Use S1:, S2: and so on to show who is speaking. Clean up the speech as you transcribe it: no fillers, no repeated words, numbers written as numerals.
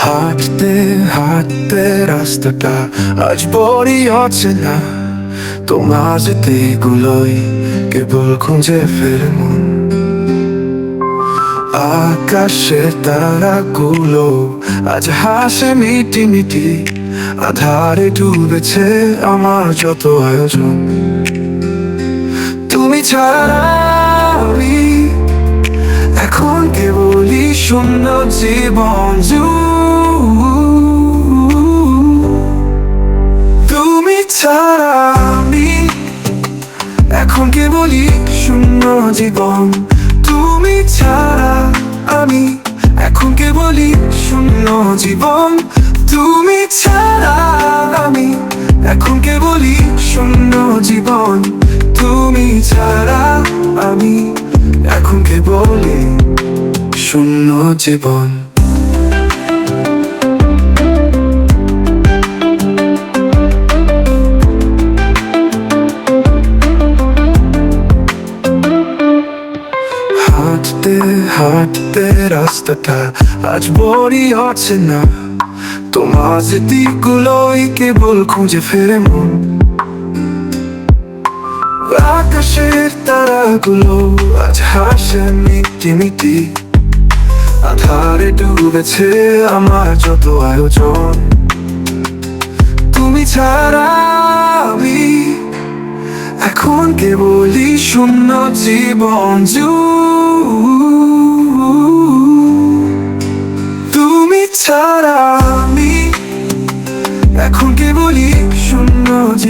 S1: হাঁটতে হাঁটতে রাস্তাটা আজ বড়ই অচেনা, তোমার স্মৃতিগুলোই কেবল খুঁজে ফেরে মন। আকাশের তারাগুলো আজ হাসে মিটি মিটি, আধারে ডুবেছে আমার যত আয়োজন। তুমি ছাড়া আমি এখন কেবলই শূন্য জীবন। তুমি ছাড়া আমি এখন কেবলই শূন্য জীবন। তুমি ছাড়া আমি এখন কেবলই শূন্য জীবন। তুমি ছাড়া আমি এখন কেবলই শূন্য জীবন। তুমি ছাড়া আমি এখন কেবলই শূন্য জীবন। হাঁটতে হাঁটতে রাস্তাটা আজ বড়ই অচেনা, তোমার স্মৃতিগুলোই কেবল খুঁজে ফেরে মন। আকাশের তারাগুলো আজ হাসে মিটি মিটি, আধারে ডুবেছে আমার যত আয়োজন। তুমি ছাড়া আমি এখন কেবলই শূন্য জীবন। তুমি ছাড়া আমি এখন কেবলই শূন্য জীবন।